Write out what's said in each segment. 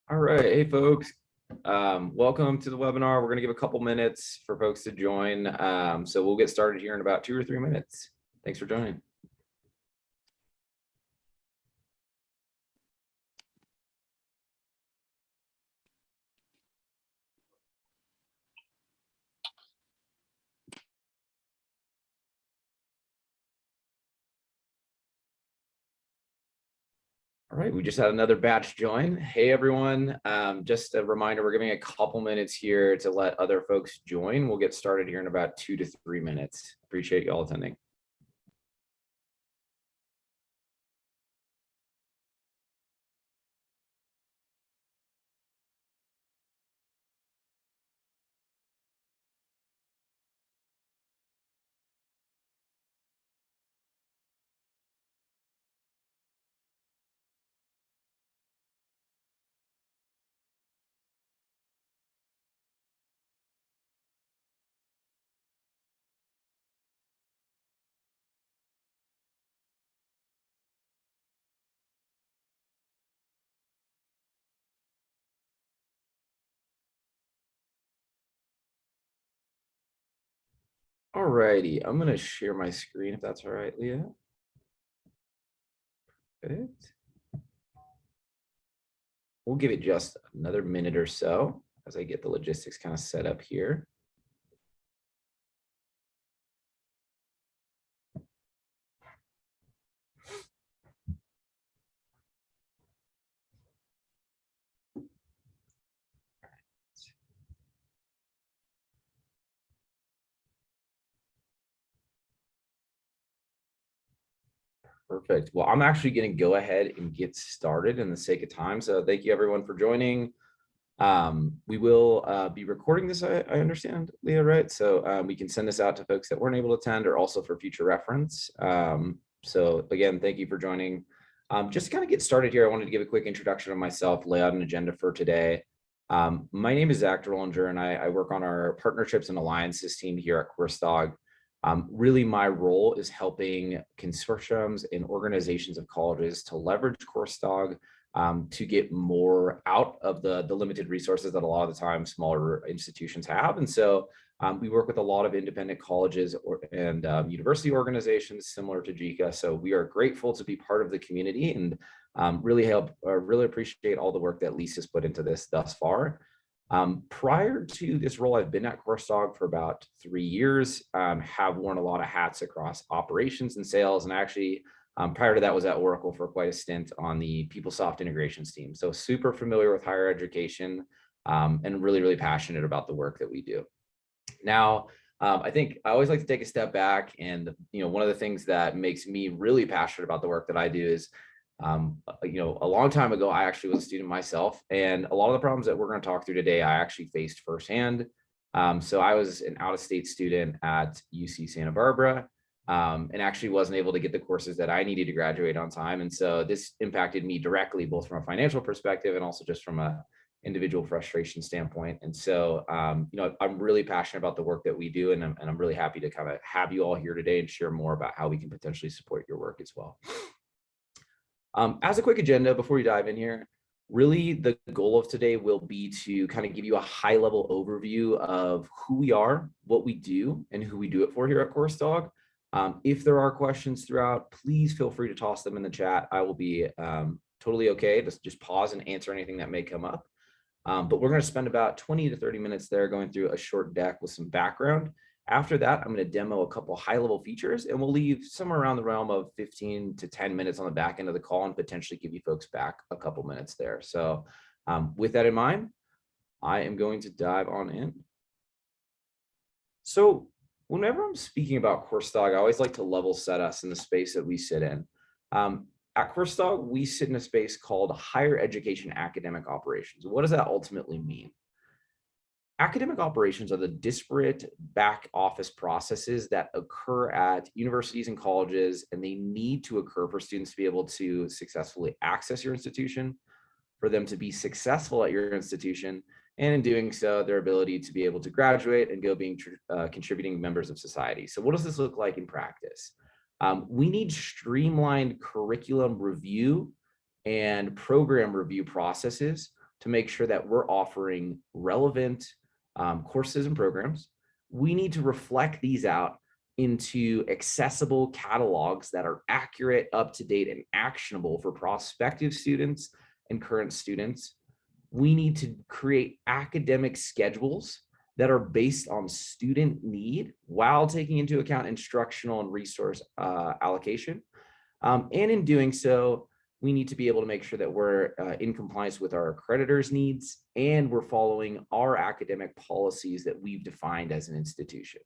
All right, hey folks, welcome to the webinar. We're going to give a couple minutes for folks to join. So we'll get started here in about 2 or 3 minutes. Thanks for joining. All right, we just had another batch join. Hey everyone, just a reminder, we're giving a couple minutes here to let other folks join. We'll get started here in about 2 to 3 minutes. Appreciate you all attending. All righty, I'm going to share my screen if that's all right, Leah. Good. We'll give it just another minute or so as I get the logistics kind of set up here. Perfect. Well, I'm actually going to go ahead and get started in the sake of time. So thank you everyone for joining. We will be recording this, I understand, Leah, right? So we can send this out to folks that weren't able to attend or also for future reference. So again, thank you for joining. Just to kind of get started here, I wanted to give a quick introduction of myself, lay out an agenda for today. My name is Zach Derlinger, and I work on our partnerships and alliances team here at CourseDog. Really, my role is helping consortiums and organizations of colleges to leverage CourseDog to get more out of the limited resources that a lot of the time smaller institutions have. And so we work with a lot of independent colleges and university organizations similar to JICA. So we are grateful to be part of the community and really appreciate all the work that Lisa's put into this thus far. Prior to this role, I've been at CourseDog for about 3 years, have worn a lot of hats across operations and sales, and actually prior to that was at Oracle for quite a stint on the PeopleSoft integrations team. So super familiar with higher education and really passionate about the work that we do. Now, I think I always like to take a step back, and one of the things that makes me really passionate about the work that I do is a long time ago, I actually was a student myself, and a lot of the problems that we're going to talk through today, I actually faced firsthand. So I was an out-of-state student at UC Santa Barbara, and actually wasn't able to get the courses that I needed to graduate on time. And so this impacted me directly, both from a financial perspective and also just from a individual frustration standpoint. And so, I'm really passionate about the work that we do, and I'm really happy to kind of have you all here today and share more about how we can potentially support your work as well. As a quick agenda, before we dive in here, really the goal of today will be to kind of give you a high level overview of who we are, what we do, and who we do it for here at CourseDog. If there are questions throughout, please feel free to toss them in the chat. I will be totally okay to just pause and answer anything that may come up. But we're going to spend about 20 to 30 minutes there going through a short deck with some background. After that, I'm going to demo a couple high-level features, and we'll leave somewhere around the realm of 15 to 10 minutes on the back end of the call and potentially give you folks back a couple minutes there. So with that in mind, I am going to dive on in. So whenever I'm speaking about CourseDog, I always like to level set us in the space that we sit in. At CourseDog, we sit in a space called higher education academic operations. What does that ultimately mean? Academic operations are the disparate back office processes that occur at universities and colleges, and they need to occur for students to be able to successfully access your institution, for them to be successful at your institution, and in doing so, their ability to be able to graduate and go being contributing members of society. So what does this look like in practice? We need streamlined curriculum review and program review processes to make sure that we're offering relevant courses and programs. We need to reflect these out into accessible catalogs that are accurate, up to date, and actionable for prospective students and current students. We need to create academic schedules that are based on student need while taking into account instructional and resource allocation. And in doing so, we need to be able to make sure that we're in compliance with our accreditors' needs and we're following our academic policies that we've defined as an institution.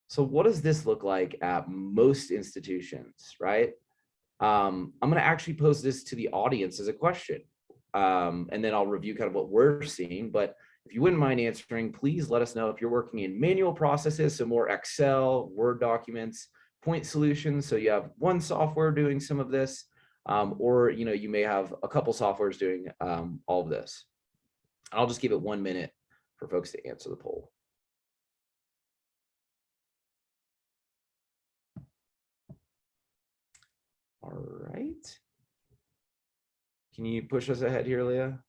So what does this look like at most institutions, right? I'm going to actually pose this to the audience as a question, and then I'll review kind of what we're seeing. But if you wouldn't mind answering, please let us know if you're working in manual processes, so more Excel, Word documents, point solutions. So you have one software doing some of this, or you may have a couple softwares doing all of this. I'll just give it 1 minute for folks to answer the poll. All right. Can you push us ahead here, Leah?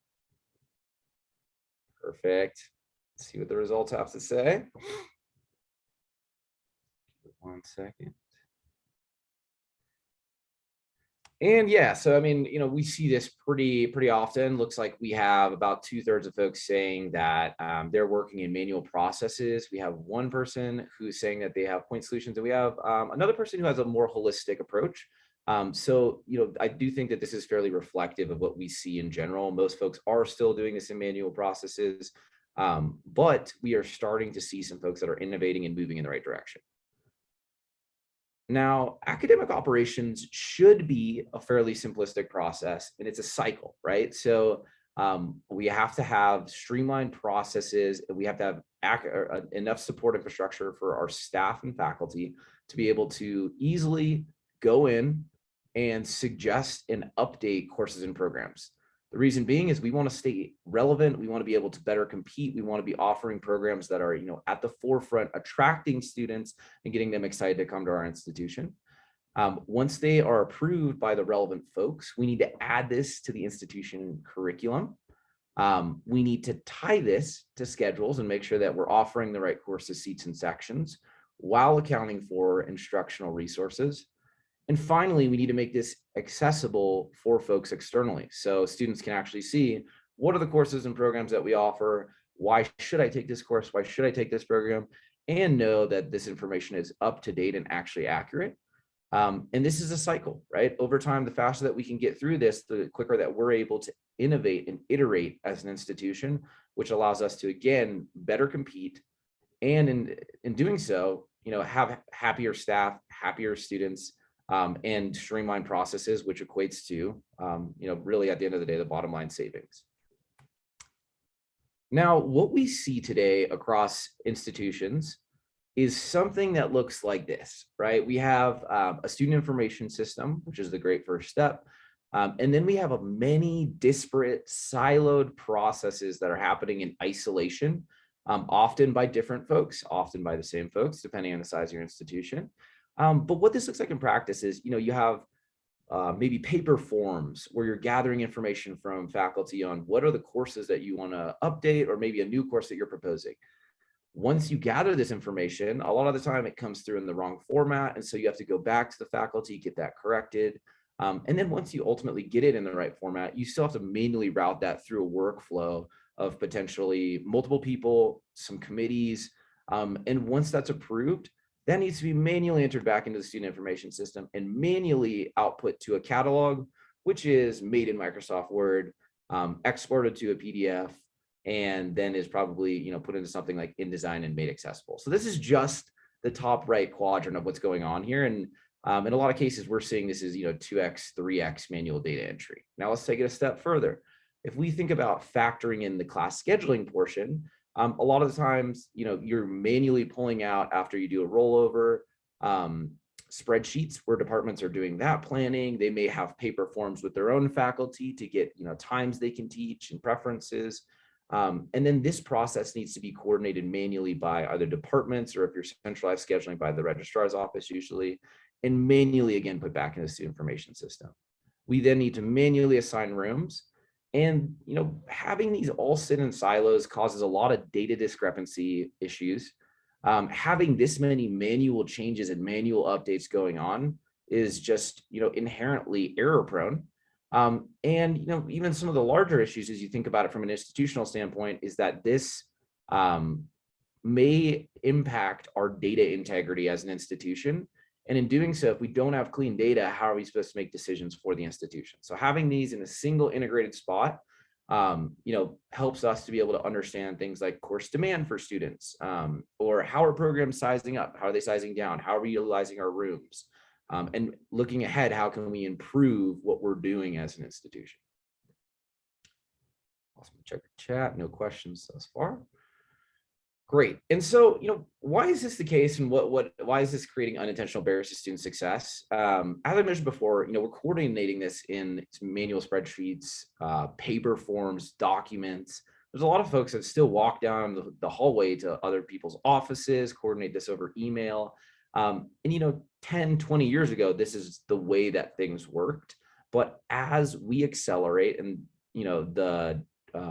Perfect. Let's see what the results have to say. 1 second. And yeah, so I mean, we see this pretty often. Looks like we have about 2/3 of folks saying that they're working in manual processes. We have one person who's saying that they have point solutions, and we have another person who has a more holistic approach. So I do think that this is fairly reflective of what we see in general. Most folks are still doing this in manual processes, but we are starting to see some folks that are innovating and moving in the right direction. Now, academic operations should be a fairly simplistic process, and it's a cycle, right? So we have to have streamlined processes, and we have to have enough support infrastructure for our staff and faculty to be able to easily go in and suggest and update courses and programs. The reason being is we want to stay relevant. We want to be able to better compete. We want to be offering programs that are, at the forefront, attracting students and getting them excited to come to our institution. Once they are approved by the relevant folks, we need to add this to the institution curriculum. We need to tie this to schedules and make sure that we're offering the right courses, seats, and sections while accounting for instructional resources. And finally, we need to make this accessible for folks externally. So students can actually see what are the courses and programs that we offer, why should I take this course, why should I take this program, and know that this information is up to date and actually accurate. And this is a cycle, right? Over time, the faster that we can get through this, the quicker that we're able to innovate and iterate as an institution, which allows us to, again, better compete. And in doing so, have happier staff, happier students, and streamlined processes, which equates to, really at the end of the day, the bottom line savings. Now, what we see today across institutions is something that looks like this, right? We have a student information system, which is the great first step. And then we have many disparate siloed processes that are happening in isolation, often by different folks, often by the same folks, depending on the size of your institution. But what this looks like in practice is, you have maybe paper forms where you're gathering information from faculty on what are the courses that you want to update, or maybe a new course that you're proposing. Once you gather this information, a lot of the time it comes through in the wrong format. And so you have to go back to the faculty, get that corrected. And then once you ultimately get it in the right format, you still have to manually route that through a workflow of potentially multiple people, some committees. And once that's approved, that needs to be manually entered back into the student information system and manually output to a catalog, which is made in Microsoft Word, exported to a PDF, and then is probably put into something like InDesign and made accessible. So this is just the top right quadrant of what's going on here. And in a lot of cases, we're seeing this as 2x, 3x manual data entry. Now let's take it a step further. If we think about factoring in the class scheduling portion, a lot of the times, you're manually pulling out, after you do a rollover, spreadsheets where departments are doing that planning. They may have paper forms with their own faculty to get, times they can teach and preferences. And then this process needs to be coordinated manually by either departments, or if you're centralized scheduling, by the registrar's office usually, and manually again put back into the student information system. We then need to manually assign rooms. And having these all sit in silos causes a lot of data discrepancy issues. Having this many manual changes and manual updates going on is just inherently error prone. And even some of the larger issues, as you think about it from an institutional standpoint, is that this may impact our data integrity as an institution. And in doing so, if we don't have clean data, how are we supposed to make decisions for the institution? So having these in a single integrated spot, helps us to be able to understand things like course demand for students, or how are programs sizing up? How are they sizing down? How are we utilizing our rooms? And looking ahead, how can we improve what we're doing as an institution? Awesome. Check the chat. No questions thus far. Great. And so, why is this the case, and why is this creating unintentional barriers to student success? As I mentioned before, we're coordinating this in manual spreadsheets, paper forms, documents. There's a lot of folks that still walk down the hallway to other people's offices, coordinate this over email. And 10, 20 years ago, this is the way that things worked. But as we accelerate and, the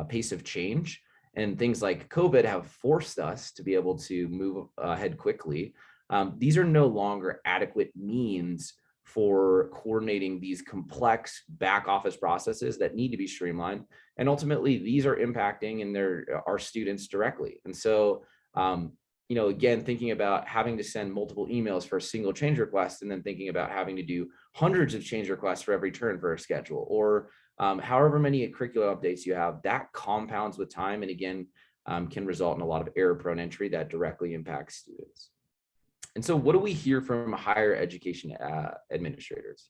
pace of change, and things like COVID have forced us to be able to move ahead quickly, these are no longer adequate means for coordinating these complex back office processes that need to be streamlined. And ultimately, these are impacting our students directly. And so, again, thinking about having to send multiple emails for a single change request, and then thinking about having to do hundreds of change requests for every turn for a schedule, or however many curricular updates you have, that compounds with time, and again, can result in a lot of error-prone entry that directly impacts students. And so what do we hear from higher education administrators?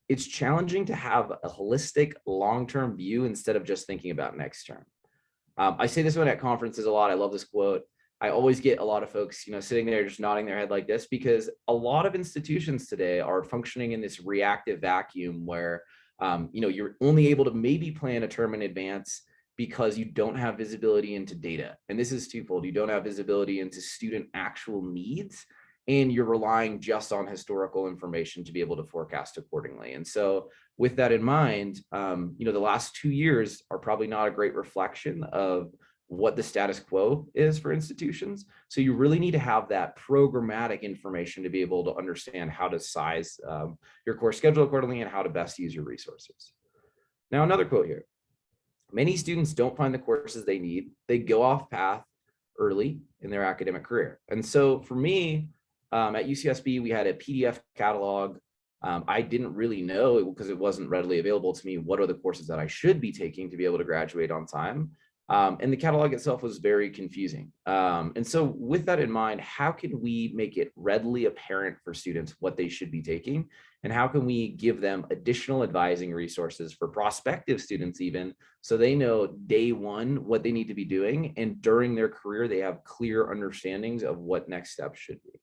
It's challenging to have a holistic long-term view instead of just thinking about next term. I say this one at conferences a lot. I love this quote. I always get a lot of folks, sitting there just nodding their head like this, because a lot of institutions today are functioning in this reactive vacuum where you're only able to maybe plan a term in advance because you don't have visibility into data. And this is twofold. You don't have visibility into student actual needs, and you're relying just on historical information to be able to forecast accordingly. And so with that in mind, the last 2 years are probably not a great reflection of what the status quo is for institutions. So you really need to have that programmatic information to be able to understand how to size your course schedule accordingly and how to best use your resources. Now, another quote here. Many students don't find the courses they need. They go off path early in their academic career. And so for me, at UCSB, we had a PDF catalog. I didn't really know, because it wasn't readily available to me, what are the courses that I should be taking to be able to graduate on time. And the catalog itself was very confusing. And so with that in mind, how can we make it readily apparent for students what they should be taking? And how can we give them additional advising resources for prospective students even, so they know day one what they need to be doing, and during their career, they have clear understandings of what next steps should be.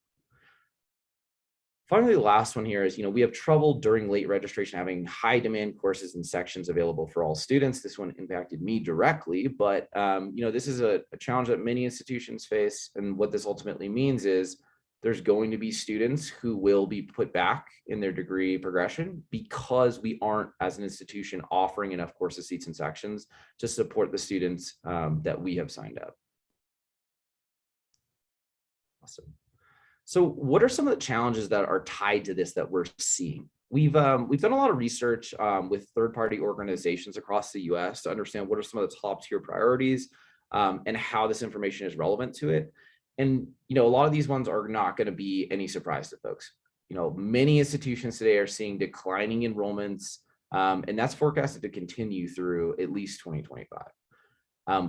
Finally, the last one here is, we have trouble during late registration having high demand courses and sections available for all students. This one impacted me directly, but this is a challenge that many institutions face. And what this ultimately means is there's going to be students who will be put back in their degree progression because we aren't, as an institution, offering enough courses, seats, and sections to support the students that we have signed up. Awesome. So what are some of the challenges that are tied to this that we're seeing? We've done a lot of research with third-party organizations across the US to understand what are some of the top tier priorities and how this information is relevant to it. And a lot of these ones are not going to be any surprise to folks. Many institutions today are seeing declining enrollments, and that's forecasted to continue through at least 2025.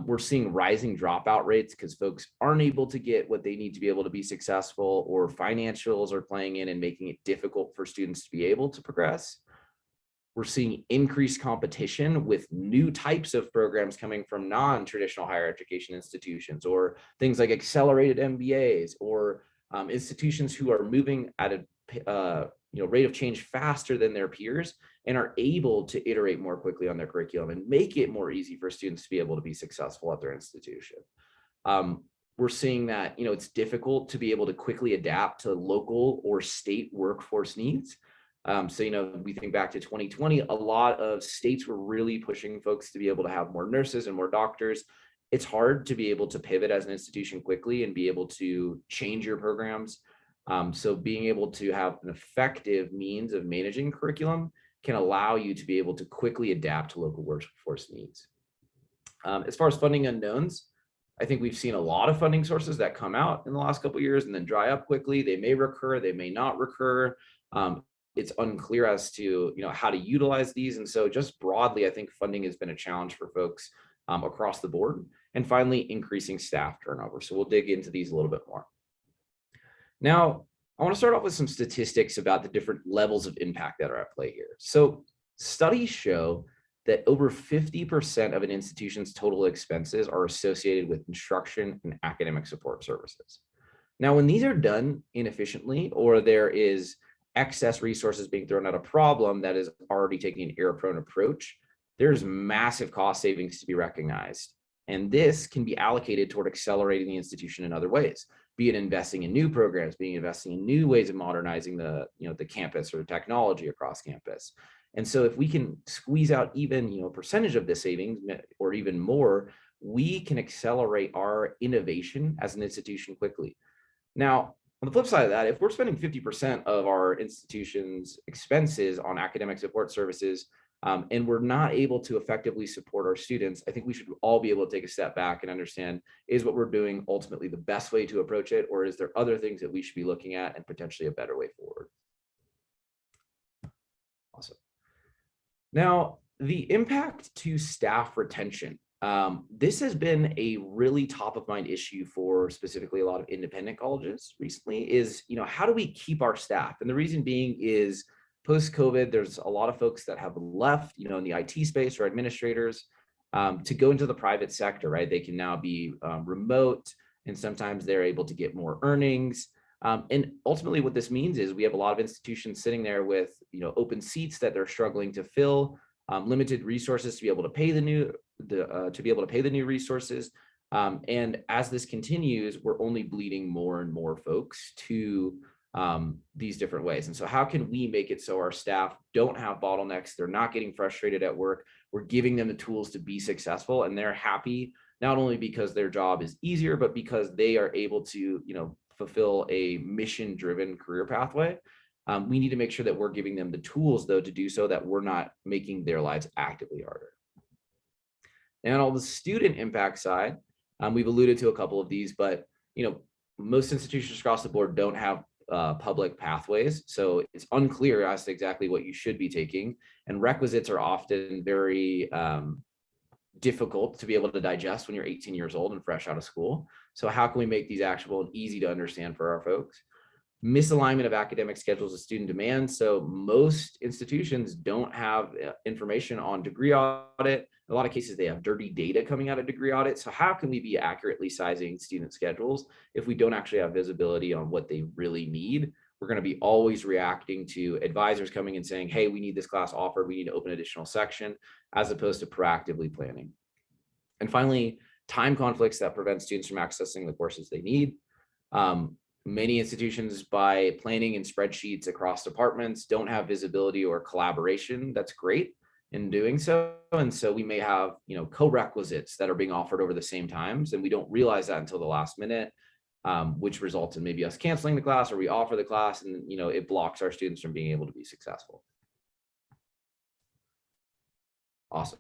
We're seeing rising dropout rates because folks aren't able to get what they need to be able to be successful, or financials are playing in and making it difficult for students to be able to progress. We're seeing increased competition with new types of programs coming from non-traditional higher education institutions, or things like accelerated MBAs, or institutions who are moving at a rate of change faster than their peers and are able to iterate more quickly on their curriculum and make it more easy for students to be able to be successful at their institution. We're seeing that it's difficult to be able to quickly adapt to local or state workforce needs. So, we think back to 2020, a lot of states were really pushing folks to be able to have more nurses and more doctors. It's hard to be able to pivot as an institution quickly and be able to change your programs. So being able to have an effective means of managing curriculum can allow you to be able to quickly adapt to local workforce needs. As far as funding unknowns, I think we've seen a lot of funding sources that come out in the last couple of years and then dry up quickly. They may recur, they may not recur. It's unclear as to how to utilize these. And so just broadly, I think funding has been a challenge for folks across the board. And finally, increasing staff turnover. So we'll dig into these a little bit more. Now, I want to start off with some statistics about the different levels of impact that are at play here. So studies show that over 50% of an institution's total expenses are associated with instruction and academic support services. Now, when these are done inefficiently, or there is excess resources being thrown at a problem that is already taking an error-prone approach, there's massive cost savings to be recognized. And this can be allocated toward accelerating the institution in other ways, be it investing in new programs, investing in new ways of modernizing the campus or the technology across campus. And so if we can squeeze out even a percentage of the savings or even more, we can accelerate our innovation as an institution quickly. Now, on the flip side of that, if we're spending 50% of our institution's expenses on academic support services, and we're not able to effectively support our students, I think we should all be able to take a step back and understand, is what we're doing ultimately the best way to approach it, or is there other things that we should be looking at and potentially a better way forward? Awesome. Now, the impact to staff retention. This has been a really top of mind issue for specifically a lot of independent colleges recently is, how do we keep our staff? And the reason being is post-COVID, there's a lot of folks that have left, in the IT space or administrators to go into the private sector, right? They can now be remote, and sometimes they're able to get more earnings. And ultimately what this means is we have a lot of institutions sitting there with, open seats that they're struggling to fill, limited resources to be able to pay the new resources. And as this continues, we're only bleeding more and more folks to these different ways. And so how can we make it so our staff don't have bottlenecks? They're not getting frustrated at work. We're giving them the tools to be successful, and they're happy, not only because their job is easier, but because they are able to, fulfill a mission-driven career pathway. We need to make sure that we're giving them the tools, though, to do so, that we're not making their lives actively harder. And on the student impact side, we've alluded to a couple of these, but most institutions across the board don't have public pathways, so it's unclear as to exactly what you should be taking, and requisites are often very difficult to be able to digest when you're 18 years old and fresh out of school. So how can we make these actionable and easy to understand for our folks? Misalignment of academic schedules with student demand. So most institutions don't have information on degree audit. In a lot of cases, they have dirty data coming out of degree audit. So how can we be accurately sizing student schedules if we don't actually have visibility on what they really need? We're going to be always reacting to advisors coming and saying, hey, we need this class offered, we need to open an additional section, as opposed to proactively planning. And finally, time conflicts that prevent students from accessing the courses they need. Many institutions, by planning in spreadsheets across departments, don't have visibility or collaboration that's great in doing so. And so we may have, co-requisites that are being offered over the same times, and we don't realize that until the last minute, which results in maybe us canceling the class, or we offer the class and, it blocks our students from being able to be successful. Awesome.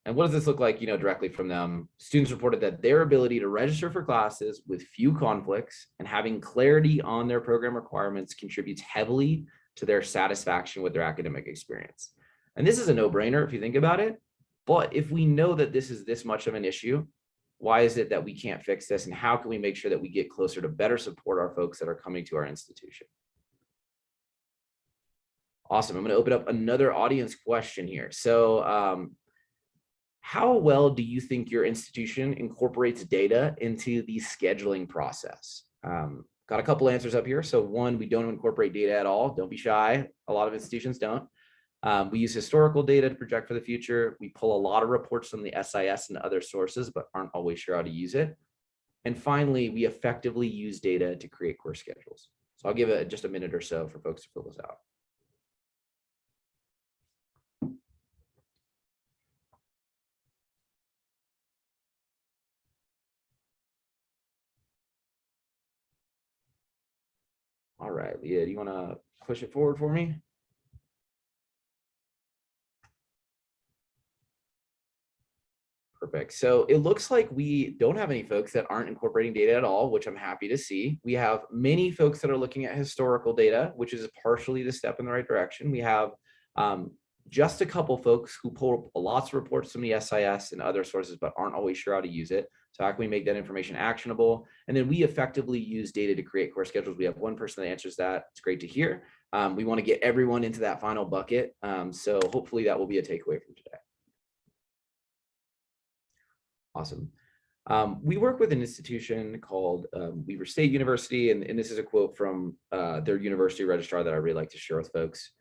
And what does this look like, directly from them? Students reported that their ability to register for classes with few conflicts and having clarity on their program requirements contributes heavily to their satisfaction with their academic experience. And this is a no-brainer if you think about it. But if we know that this is this much of an issue, why is it that we can't fix this? And how can we make sure that we get closer to better support our folks that are coming to our institution? Awesome. I'm going to open up another audience question here. So, how well do you think your institution incorporates data into the scheduling process? Got a couple answers up here. So one, we don't incorporate data at all. Don't be shy. A lot of institutions don't. We use historical data to project for the future. We pull a lot of reports from the SIS and other sources, but aren't always sure how to use it. And finally, we effectively use data to create course schedules. So I'll give it just a minute or so for folks to fill this out. All right, Leah, do you want to push it forward for me? Perfect. So it looks like we don't have any folks that aren't incorporating data at all, which I'm happy to see. We have many folks that are looking at historical data, which is partially the step in the right direction. We have um, just a couple folks who pull lots of reports from the SIS and other sources, but aren't always sure how to use it. So how can we make that information actionable? And then we effectively use data to create course schedules. We have one person that answers that. It's great to hear. We want to get everyone into that final bucket. So hopefully that will be a takeaway from today. Awesome. We work with an institution called Weaver State University, and this is a quote from their university registrar that I really like to share with folks.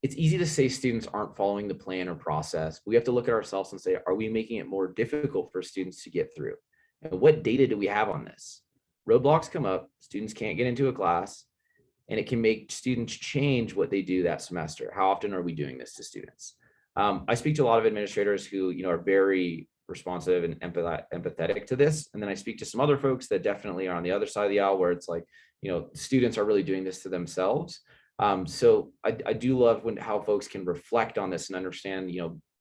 It's easy to say students aren't following the plan or process. We have to look at ourselves and say, are we making it more difficult for students to get through? And what data do we have on this? Roadblocks come up, students can't get into a class, and it can make students change what they do that semester. How often are we doing this to students? I speak to a lot of administrators who are very responsive and empathetic to this. And then I speak to some other folks that definitely are on the other side of the aisle where it's like, students are really doing this to themselves. So I do love how folks can reflect on this and understand,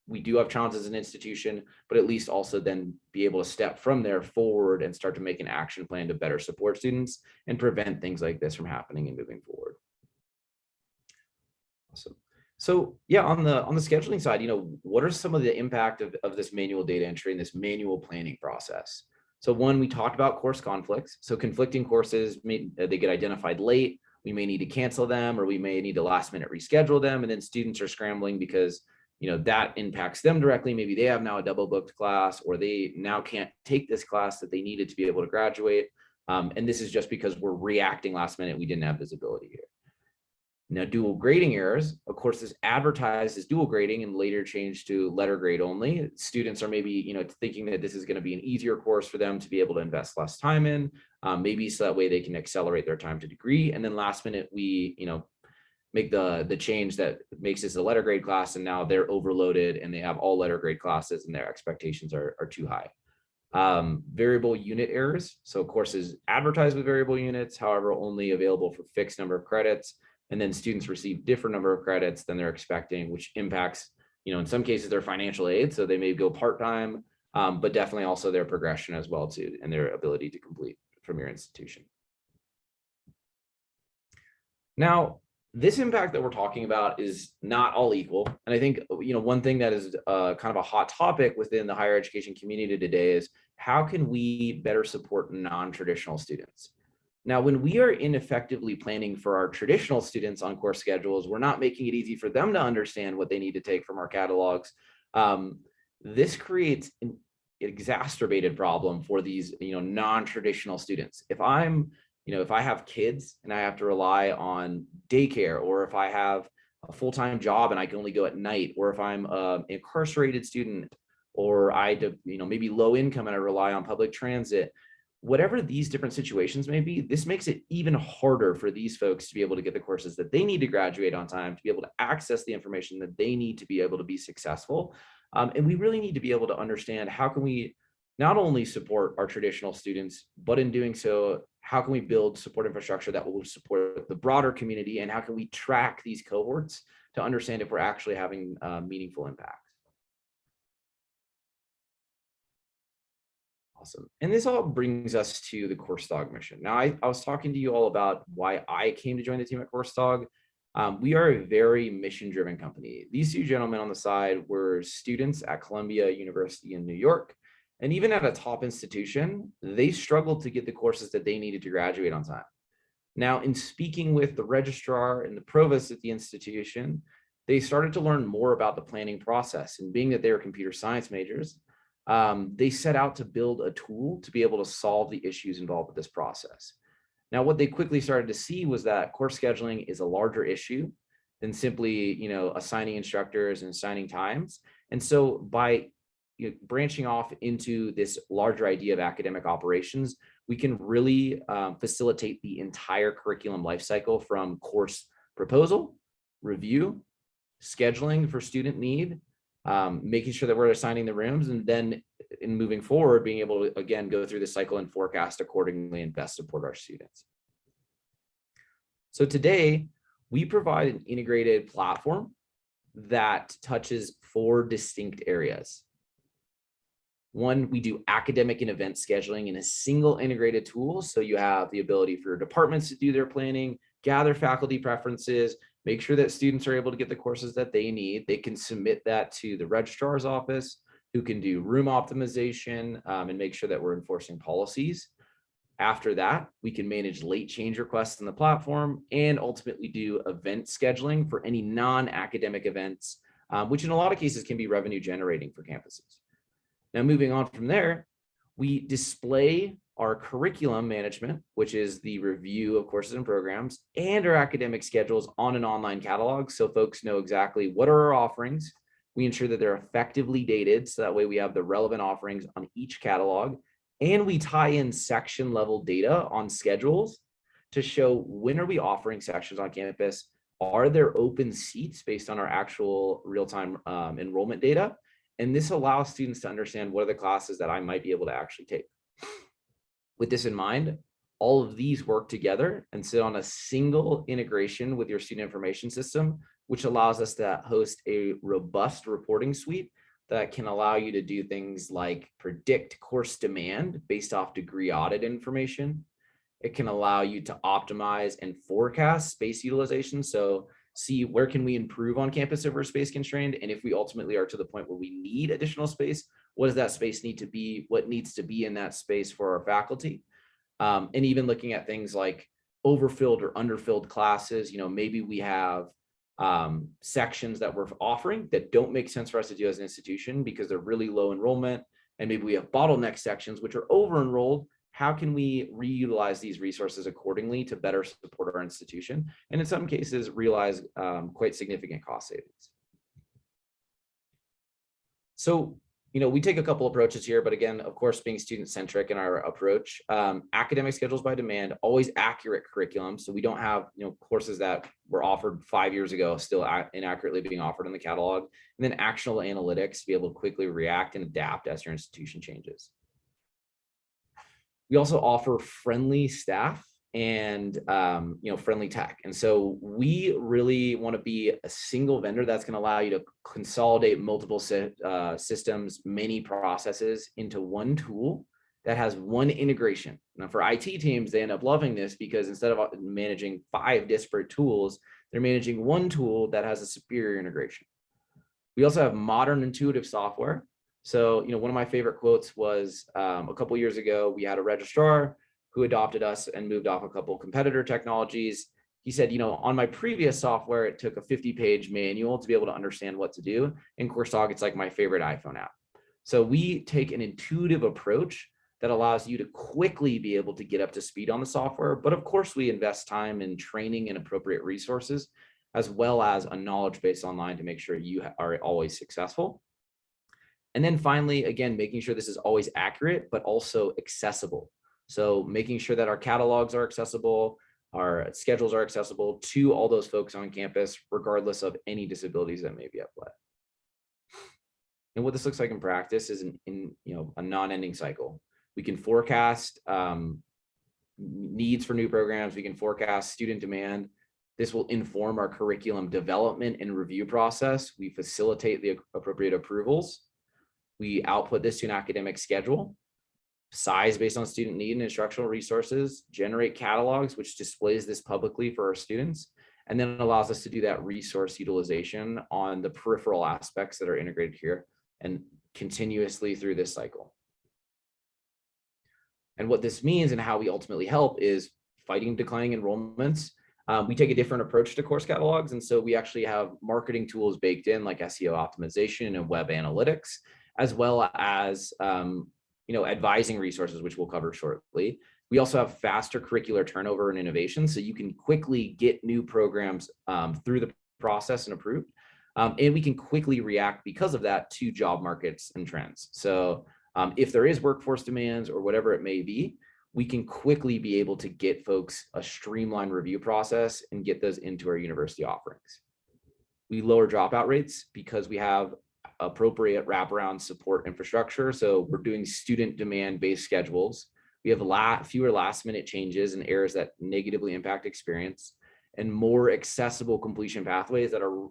we do have challenges as an institution, but at least also then be able to step from there forward and start to make an action plan to better support students and prevent things like this from happening and moving forward. Awesome. So yeah, on the scheduling side, what are some of the impact of this manual data entry and this manual planning process? So one, we talked about course conflicts. So conflicting courses, they get identified late. We may need to cancel them, or we may need to last minute reschedule them. And then students are scrambling because that impacts them directly. Maybe they have now a double booked class, or they now can't take this class that they needed to be able to graduate. And this is just because we're reacting last minute. We didn't have visibility here. Now, dual grading errors, of course, is advertised as dual grading and later changed to letter grade only. Students are maybe, thinking that this is going to be an easier course for them to be able to invest less time in, maybe so that way they can accelerate their time to degree. And then last minute, we, make the change that makes this a letter grade class, and now they're overloaded and they have all letter grade classes and their expectations are too high. Variable unit errors. So courses advertised with variable units, however, only available for fixed number of credits. And then students receive different number of credits than they're expecting, which impacts, in some cases, their financial aid. So they may go part-time, but definitely also their progression as well too, and their ability to complete from your institution. Now, this impact that we're talking about is not all equal. And I think, one thing that is kind of a hot topic within the higher education community today is how can we better support non-traditional students? Now, when we are ineffectively planning for our traditional students on course schedules, we're not making it easy for them to understand what they need to take from our catalogs. This creates an exacerbated problem for these, non-traditional students. If I have kids and I have to rely on daycare, or if I have a full-time job and I can only go at night, or if I'm an incarcerated student, or maybe low income and I rely on public transit, whatever these different situations may be, this makes it even harder for these folks to be able to get the courses that they need to graduate on time, to be able to access the information that they need to be able to be successful. And we really need to be able to understand how can we not only support our traditional students, but in doing so, how can we build support infrastructure that will support the broader community, and how can we track these cohorts to understand if we're actually having meaningful impact. Awesome. And this all brings us to the CourseDog mission. Now, I was talking to you all about why I came to join the team at CourseDog. We are a very mission-driven company. These two gentlemen on the side were students at Columbia University in New York. And even at a top institution, they struggled to get the courses that they needed to graduate on time. Now, in speaking with the registrar and the provost at the institution, they started to learn more about the planning process. And being that they were computer science majors, they set out to build a tool to be able to solve the issues involved with this process. Now, what they quickly started to see was that course scheduling is a larger issue than simply, assigning instructors and assigning times. And so by branching off into this larger idea of academic operations, we can really facilitate the entire curriculum lifecycle from course proposal, review, scheduling for student need, making sure that we're assigning the rooms, and then in moving forward, being able to, again, go through the cycle and forecast accordingly and best support our students. So today, we provide an integrated platform that touches 4 distinct areas. One, we do academic and event scheduling in a single integrated tool. So you have the ability for departments to do their planning, gather faculty preferences, make sure that students are able to get the courses that they need. They can submit that to the registrar's office, who can do room optimization and make sure that we're enforcing policies. After that, we can manage late change requests in the platform and ultimately do event scheduling for any non-academic events, which in a lot of cases can be revenue generating for campuses. Now, moving on from there, we display our curriculum management, which is the review of courses and programs, and our academic schedules on an online catalog, so folks know exactly what are our offerings. We ensure that they're effectively dated, so that way we have the relevant offerings on each catalog, and we tie in section level data on schedules to show when are we offering sections on campus, are there open seats based on our actual real-time enrollment data, and this allows students to understand what are the classes that I might be able to actually take. With this in mind, all of these work together and sit on a single integration with your student information system, which allows us to host a robust reporting suite that can allow you to do things like predict course demand based off degree audit information. It can allow you to optimize and forecast space utilization. So see where can we improve on campus if we're space constrained, and if we ultimately are to the point where we need additional space, what does that space need to be, what needs to be in that space for our faculty, and even looking at things like overfilled or underfilled classes. Maybe we have sections that we're offering that don't make sense for us to do as an institution because they're really low enrollment, and maybe we have bottleneck sections which are over enrolled. How can we reutilize these resources accordingly to better support our institution? And in some cases, realize quite significant cost savings. So, we take a couple approaches here, but again, of course, being student-centric in our approach, academic schedules by demand, always accurate curriculum. So we don't have, courses that were offered 5 years ago, still inaccurately being offered in the catalog, and then actionable analytics to be able to quickly react and adapt as your institution changes. We also offer friendly staff and friendly tech. And so we really want to be a single vendor that's going to allow you to consolidate multiple systems, many processes into one tool that has one integration. Now for IT teams, they end up loving this because instead of managing 5 disparate tools, they're managing one tool that has a superior integration. We also have modern, intuitive software. So, one of my favorite quotes was a couple years ago, we had a registrar who adopted us and moved off a couple competitor technologies. He said, on my previous software, it took a 50-page manual to be able to understand what to do. In CourseTalk, it's like my favorite iPhone app. So we take an intuitive approach that allows you to quickly be able to get up to speed on the software. But of course, we invest time in training and appropriate resources, as well as a knowledge base online to make sure you are always successful. And then finally, again, making sure this is always accurate, but also accessible. So making sure that our catalogs are accessible, our schedules are accessible to all those folks on campus, regardless of any disabilities that may be at play. And what this looks like in practice is a non-ending cycle. We can forecast needs for new programs. We can forecast student demand. This will inform our curriculum development and review process. We facilitate the appropriate approvals. We output this to an academic schedule, size based on student need and instructional resources, generate catalogs, which displays this publicly for our students, and then allows us to do that resource utilization on the peripheral aspects that are integrated here and continuously through this cycle. And what this means and how we ultimately help is fighting declining enrollments. We take a different approach to course catalogs. And so we actually have marketing tools baked in like SEO optimization and web analytics, as well as advising resources, which we'll cover shortly. We also have faster curricular turnover and innovation, so you can quickly get new programs through the process and approved. And we can quickly react because of that to job markets and trends. So if there is workforce demands or whatever it may be, we can quickly be able to get folks a streamlined review process and get those into our university offerings. We lower dropout rates because we have appropriate wraparound support infrastructure. So we're doing student demand-based schedules. We have fewer last-minute changes and errors that negatively impact experience. and more accessible completion pathways that are,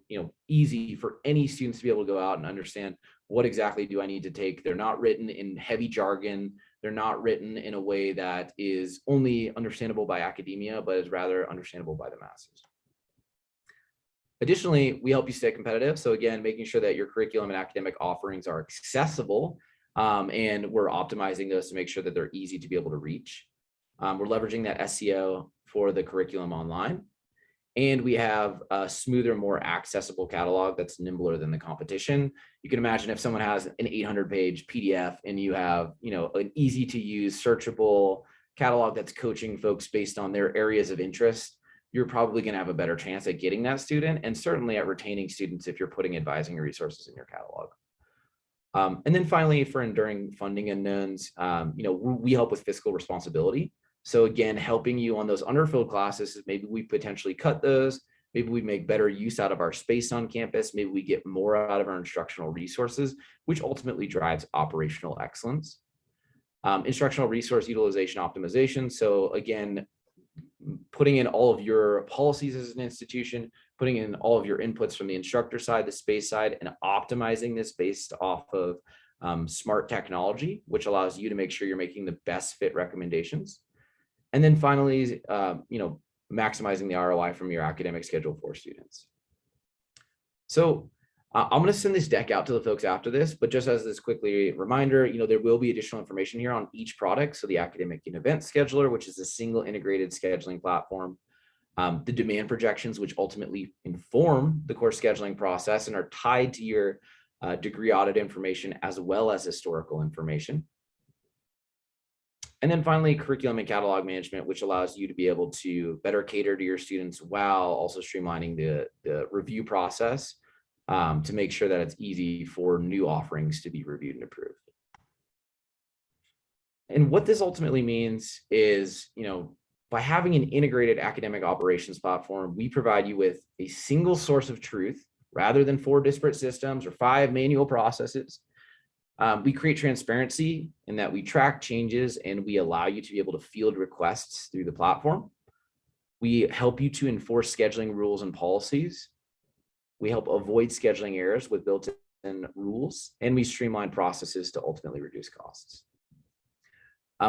easy for any students to be able to go out and understand what exactly do I need to take. They're not written in heavy jargon. They're not written in a way that is only understandable by academia, but is rather understandable by the masses. Additionally, we help you stay competitive. So again, making sure that your curriculum and academic offerings are accessible, and we're optimizing those to make sure that they're easy to be able to reach. We're leveraging that SEO for the curriculum online. And we have a smoother, more accessible catalog that's nimbler than the competition. You can imagine if someone has an 800-page PDF and you have, an easy to use, searchable catalog that's coaching folks based on their areas of interest, you're probably going to have a better chance at getting that student, and certainly at retaining students if you're putting advising resources in your catalog. And then finally, for enduring funding unknowns, we help with fiscal responsibility. So again, helping you on those underfilled classes is maybe we potentially cut those, maybe we make better use out of our space on campus, maybe we get more out of our instructional resources, which ultimately drives operational excellence. Instructional resource utilization optimization. So again, putting in all of your policies as an institution, putting in all of your inputs from the instructor side, the space side, and optimizing this based off of smart technology, which allows you to make sure you're making the best fit recommendations. And then finally, maximizing the ROI from your academic schedule for students. So I'm going to send this deck out to the folks after this, but just as this quickly reminder, there will be additional information here on each product. So the academic and event scheduler, which is a single integrated scheduling platform, the demand projections, which ultimately inform the course scheduling process and are tied to your degree audit information as well as historical information. And then finally, curriculum and catalog management, which allows you to be able to better cater to your students while also streamlining the review process to make sure that it's easy for new offerings to be reviewed and approved. And what this ultimately means is, by having an integrated academic operations platform, we provide you with a single source of truth rather than 4 disparate systems or 5 manual processes. We create transparency in that we track changes and we allow you to be able to field requests through the platform. We help you to enforce scheduling rules and policies. We help avoid scheduling errors with built-in rules, and we streamline processes to ultimately reduce costs.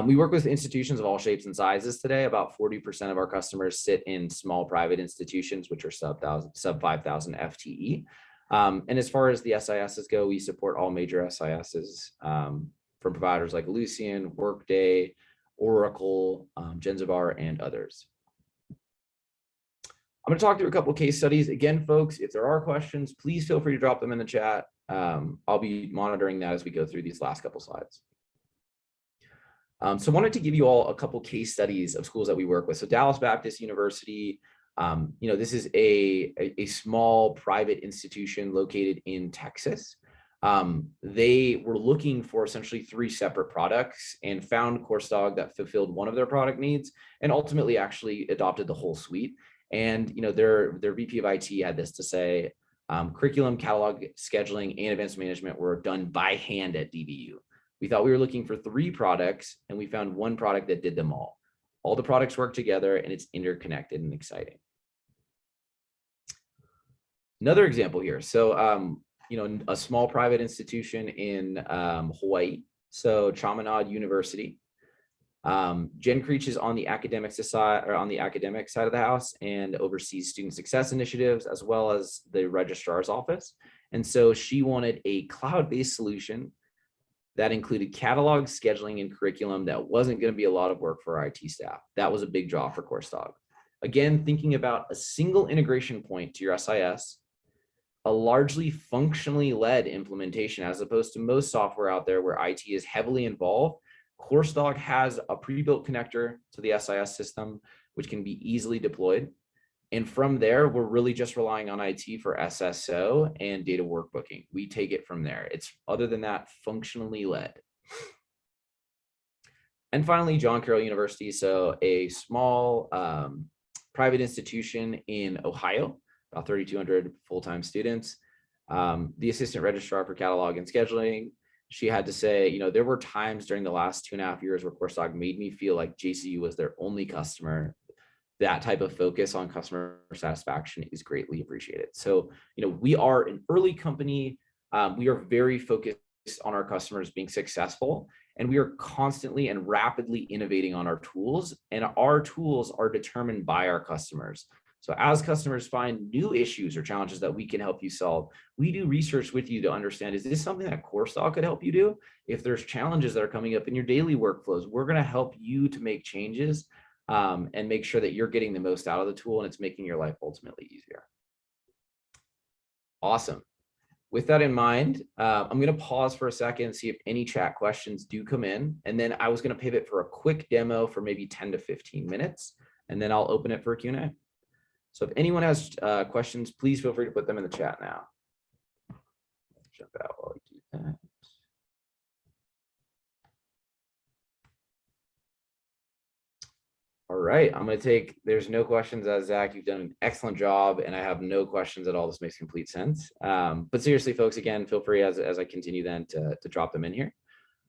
We work with institutions of all shapes and sizes today. About 40% of our customers sit in small private institutions, which are sub 5,000 FTE. And as far as the SISs go, we support all major SISs from providers like Lucian, Workday, Oracle, Genzabar, and others. I'm going to talk through a couple of case studies. Again, folks, if there are questions, please feel free to drop them in the chat. I'll be monitoring that as we go through these last couple slides. So I wanted to give you all a couple case studies of schools that we work with. So Dallas Baptist University, this is a small private institution located in Texas. They were looking for essentially 3 separate products and found CourseDog that fulfilled one of their product needs and ultimately actually adopted the whole suite. And their VP of IT had this to say: curriculum, catalog, scheduling, and events management were done by hand at DBU. We thought we were looking for 3 products, and we found one product that did them all. All the products work together, and it's interconnected and exciting. Another example here. So, a small private institution in Hawaii. So Chaminade University. Jen Creech is on the academic side of the house and oversees student success initiatives as well as the registrar's office. And so she wanted a cloud-based solution that included catalog, scheduling, and curriculum that wasn't going to be a lot of work for our IT staff. That was a big draw for CourseDog. Again, thinking about a single integration point to your SIS, a largely functionally led implementation, as opposed to most software out there where IT is heavily involved. CourseDog has a pre-built connector to the SIS system, which can be easily deployed. And from there, we're really just relying on IT for SSO and data workbooking. We take it from there. It's, other than that, functionally led. And finally, John Carroll University. So a small private institution in Ohio, about 3,200 full-time students. The assistant registrar for catalog and scheduling, she had to say, there were times during the last 2.5 years where CourseDog made me feel like JCU was their only customer. that type of focus on customer satisfaction is greatly appreciated. So, we are an early company. We are very focused on our customers being successful, and we are constantly and rapidly innovating on our tools, and our tools are determined by our customers. So as customers find new issues or challenges that we can help you solve, we do research with you to understand, is this something that CourseStyle could help you do? If there's challenges that are coming up in your daily workflows, we're going to help you to make changes and make sure that you're getting the most out of the tool and it's making your life ultimately easier. Awesome. With that in mind, I'm going to pause for a second and see if any chat questions do come in. And then I was going to pivot for a quick demo for maybe 10 to 15 minutes, and then I'll open it for a Q&A. So if anyone has questions, please feel free to put them in the chat now. Jump out while I do that. All right, I'm going to take, there's no questions, Zach, you've done an excellent job, and I have no questions at all. This makes complete sense. But seriously, folks, again, feel free as I continue then to drop them in here.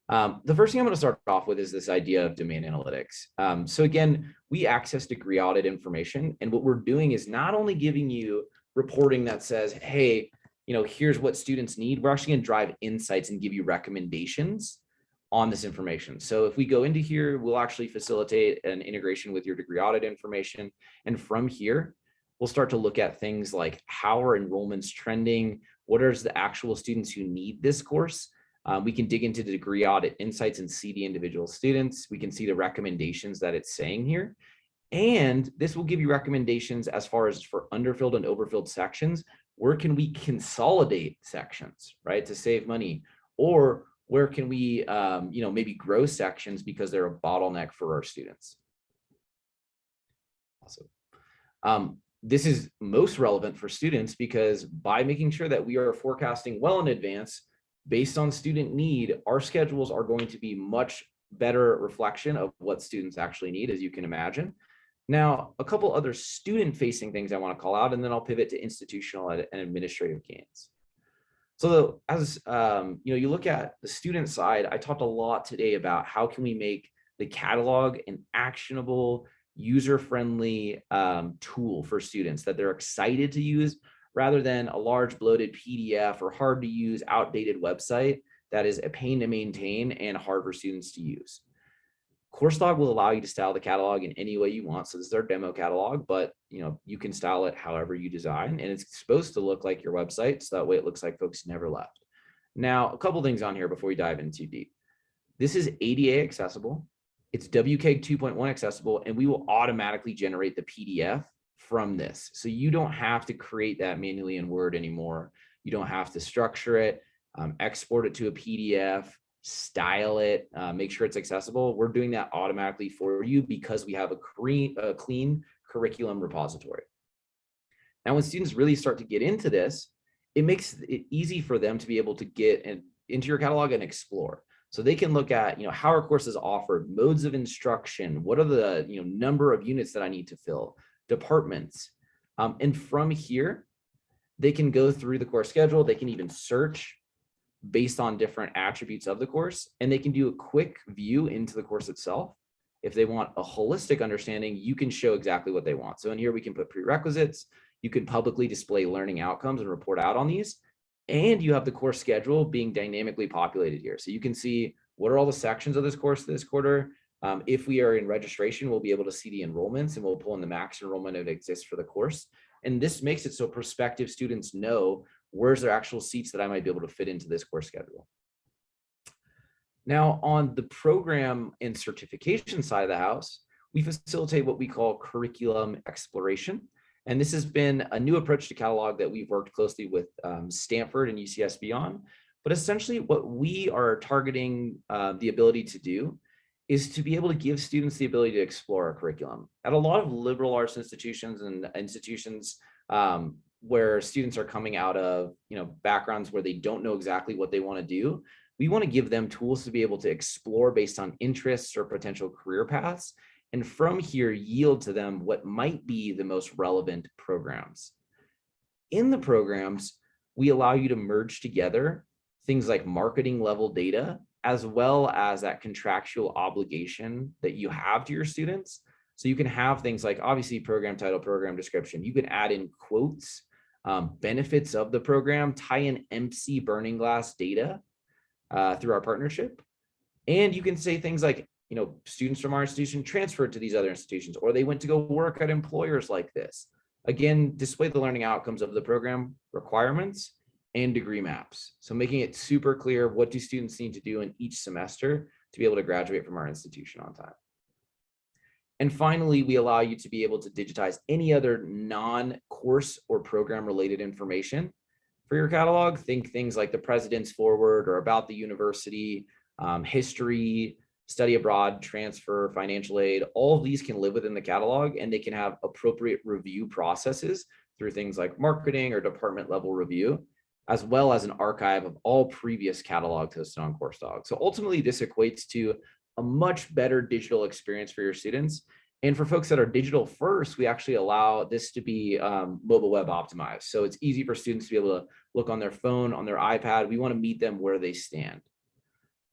The first thing I'm going to start off with is this idea of domain analytics. So again, we access degree audit information, and what we're doing is not only giving you reporting that says, hey, here's what students need. We're actually going to drive insights and give you recommendations on this information. So if we go into here, we'll actually facilitate an integration with your degree audit information. And from here, we'll start to look at things like how are enrollments trending? What are the actual students who need this course? We can dig into the degree audit insights and see the individual students. We can see the recommendations that it's saying here. And this will give you recommendations as far as for underfilled and overfilled sections. Where can we consolidate sections, right, to save money? Or where can we, maybe grow sections because they're a bottleneck for our students? Awesome. This is most relevant for students because by making sure that we are forecasting well in advance, based on student need, our schedules are going to be much better reflection of what students actually need, as you can imagine. Now, a couple other student-facing things I want to call out, and then I'll pivot to institutional and administrative gains. So as you look at the student side, I talked a lot today about how can we make the catalog an actionable, user-friendly tool for students that they're excited to use, rather than a large bloated PDF or hard to use, outdated website that is a pain to maintain and hard for students to use. CourseLog will allow you to style the catalog in any way you want. So this is our demo catalog, but you can style it however you design, and it's supposed to look like your website, so that way it looks like folks never left. Now, a couple things on here before we dive in too deep. This is ADA accessible, it's WCAG 2.1 accessible, and we will automatically generate the PDF from this. So you don't have to create that manually in Word anymore. You don't have to structure it, export it to a PDF, style it, make sure it's accessible. We're doing that automatically for you because we have a clean curriculum repository. Now, when students really start to get into this, it makes it easy for them to be able to get into your catalog and explore. So they can look at, how are courses offered, modes of instruction, what are the, number of units that I need to fill, departments. And from here, they can go through the course schedule. They can even search based on different attributes of the course, and they can do a quick view into the course itself. If they want a holistic understanding, you can show exactly what they want. So in here, we can put prerequisites. You can publicly display learning outcomes and report out on these. And you have the course schedule being dynamically populated here. So you can see what are all the sections of this course this quarter. If we are in registration, we'll be able to see the enrollments, and we'll pull in the max enrollment that exists for the course. And this makes it so prospective students know where's their actual seats that I might be able to fit into this course schedule. Now, on the program and certification side of the house, we facilitate what we call curriculum exploration. And this has been a new approach to catalog that we've worked closely with Stanford and UCSB on. But essentially what we are targeting the ability to do is to be able to give students the ability to explore our curriculum. At a lot of liberal arts institutions and institutions where students are coming out of backgrounds where they don't know exactly what they want to do, we want to give them tools to be able to explore based on interests or potential career paths, and from here yield to them what might be the most relevant programs. In the programs, we allow you to merge together things like marketing level data, as well as that contractual obligation that you have to your students, So you can have things like obviously program title, program description. You can add in quotes, benefits of the program, tie in MC Burning Glass data through our partnership. And you can say things like, students from our institution transferred to these other institutions, or they went to go work at employers like this. Again, display the learning outcomes of the program requirements and degree maps. So making it super clear, what do students need to do in each semester to be able to graduate from our institution on time. And finally, we allow you to be able to digitize any other non-course or program related information for your catalog. Think things like the president's foreword or about the university, history, study abroad, transfer, financial aid. All of these can live within the catalog, and they can have appropriate review processes through things like marketing or department level review, as well as an archive of all previous catalogs hosted on CourseDog. So ultimately, this equates to a much better digital experience for your students. And for folks that are digital first, we actually allow this to be mobile web optimized. So it's easy for students to be able to look on their phone, on their iPad. We want to meet them where they stand.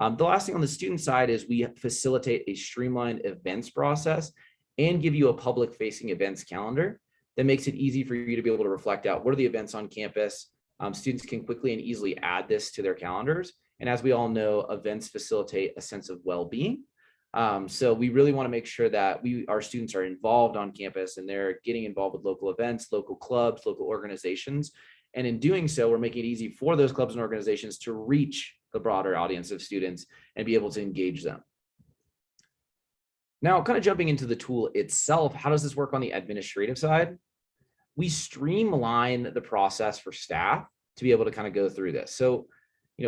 The last thing on the student side is we facilitate a streamlined events process and give you a public facing events calendar that makes it easy for you to be able to reflect out what are the events on campus. Students can quickly and easily add this to their calendars. And as we all know, events facilitate a sense of well-being. So we really want to make sure that our students are involved on campus and they're getting involved with local events, local clubs, local organizations. And in doing so, we're making it easy for those clubs and organizations to reach the broader audience of students and be able to engage them. Now, kind of jumping into the tool itself, how does this work on the administrative side? We streamline the process for staff to be able to kind of go through this. So,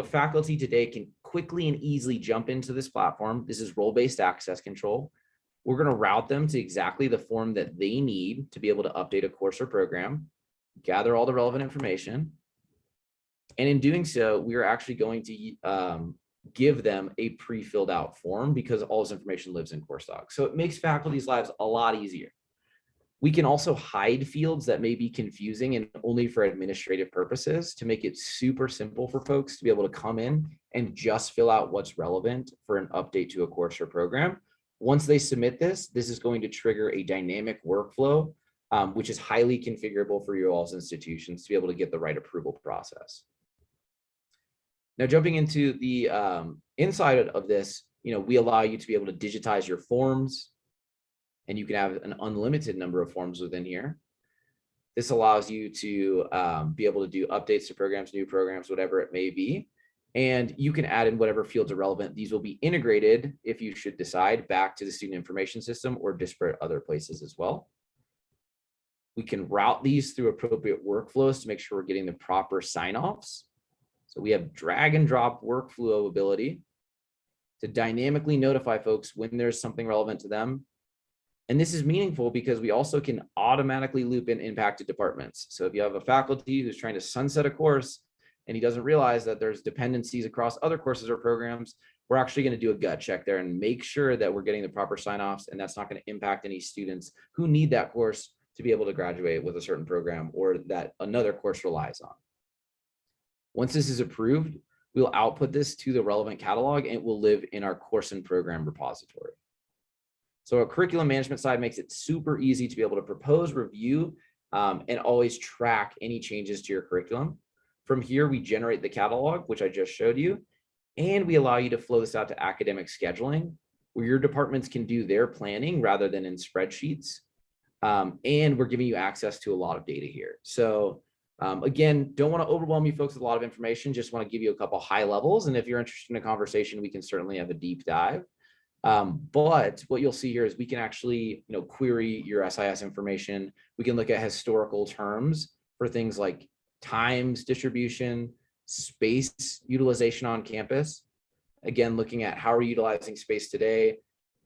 faculty today can quickly and easily jump into this platform. This is role-based access control. We're going to route them to exactly the form that they need to be able to update a course or program, gather all the relevant information. And in doing so, we are actually going to give them a pre-filled out form because all this information lives in CourseDog. So it makes faculty's lives a lot easier. We can also hide fields that may be confusing and only for administrative purposes to make it super simple for folks to be able to come in and just fill out what's relevant for an update to a course or program. Once they submit this is going to trigger a dynamic workflow, which is highly configurable for your all's institutions to be able to get the right approval process. Now, jumping into the inside of this, we allow you to be able to digitize your forms, and you can have an unlimited number of forms within here. This allows you to be able to do updates to programs, new programs, whatever it may be. And you can add in whatever fields are relevant. These will be integrated, if you should decide, back to the student information system or disparate other places as well. We can route these through appropriate workflows to make sure we're getting the proper sign-offs. So we have drag and drop workflow ability to dynamically notify folks when there's something relevant to them. And this is meaningful because we also can automatically loop in impacted departments. So if you have a faculty who's trying to sunset a course and he doesn't realize that there's dependencies across other courses or programs, we're actually going to do a gut check there and make sure that we're getting the proper sign-offs, and that's not going to impact any students who need that course to be able to graduate with a certain program or that another course relies on. Once this is approved, we'll output this to the relevant catalog and it will live in our course and program repository. So our curriculum management side makes it super easy to be able to propose, review, and always track any changes to your curriculum. From here, we generate the catalog, which I just showed you, and we allow you to flow this out to academic scheduling, where your departments can do their planning rather than in spreadsheets. And we're giving you access to a lot of data here. So again, don't want to overwhelm you folks with a lot of information, just want to give you a couple high levels. And if you're interested in a conversation, we can certainly have a deep dive. But what you'll see here is we can actually, query your SIS information. We can look at historical terms for things like times distribution, space utilization on campus. Again, looking at how we're utilizing space today,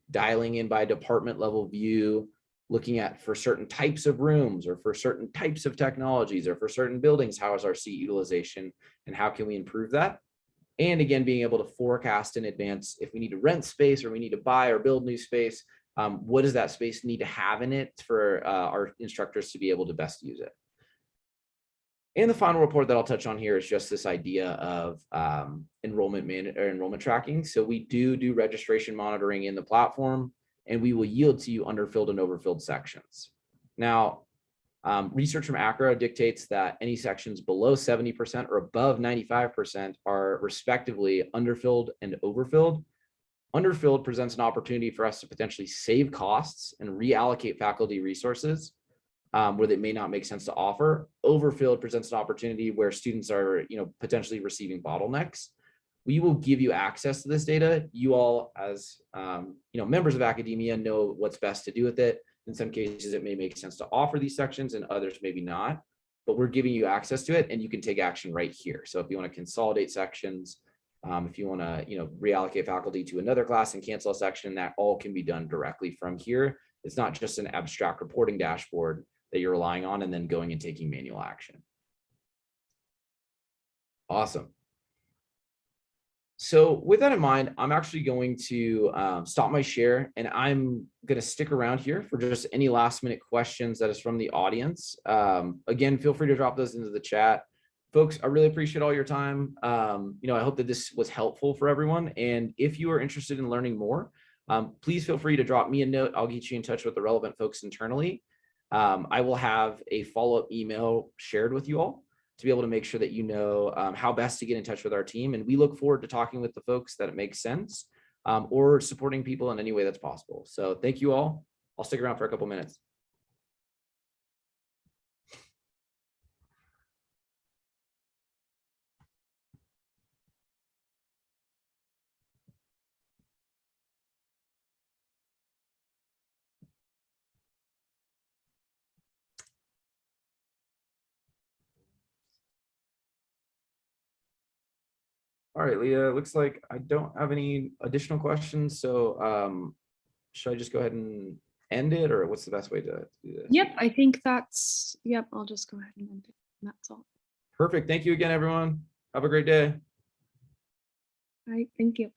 dialing in by department level view, looking at for certain types of rooms or for certain types of technologies or for certain buildings, how is our seat utilization and how can we improve that? And again, being able to forecast in advance if we need to rent space or we need to buy or build new space, what does that space need to have in it for our instructors to be able to best use it? And the final report that I'll touch on here is just this idea of enrollment tracking. So we do registration monitoring in the platform, and we will yield to you underfilled and overfilled sections. Now, research from ACRA dictates that any sections below 70% or above 95% are respectively underfilled and overfilled. Underfilled presents an opportunity for us to potentially save costs and reallocate faculty resources where they may not make sense to offer. Overfilled presents an opportunity where students are, potentially receiving bottlenecks. We will give you access to this data. You all, as members of academia, know what's best to do with it. In some cases, it may make sense to offer these sections, and others maybe not. But we're giving you access to it, and you can take action right here. So if you want to consolidate sections, if you want to, reallocate faculty to another class and cancel a section, that all can be done directly from here. It's not just an abstract reporting dashboard that you're relying on and then going and taking manual action. Awesome. So with that in mind, I'm actually going to stop my share, and I'm going to stick around here for just any last minute questions that is from the audience. Again, feel free to drop those into the chat. Folks, I really appreciate all your time. I hope that this was helpful for everyone. And if you are interested in learning more, please feel free to drop me a note. I'll get you in touch with the relevant folks internally. I will have a follow-up email shared with you all to be able to make sure that you know how best to get in touch with our team. And we look forward to talking with the folks that it makes sense or supporting people in any way that's possible. So thank you all. I'll stick around for a couple minutes. All right, Leah, it looks like I don't have any additional questions. So should I just go ahead and end it, or what's the best way to do this? Yep, I think that's, I'll just go ahead and end it. That's all. Perfect. Thank you again, everyone. Have a great day. All right, thank you.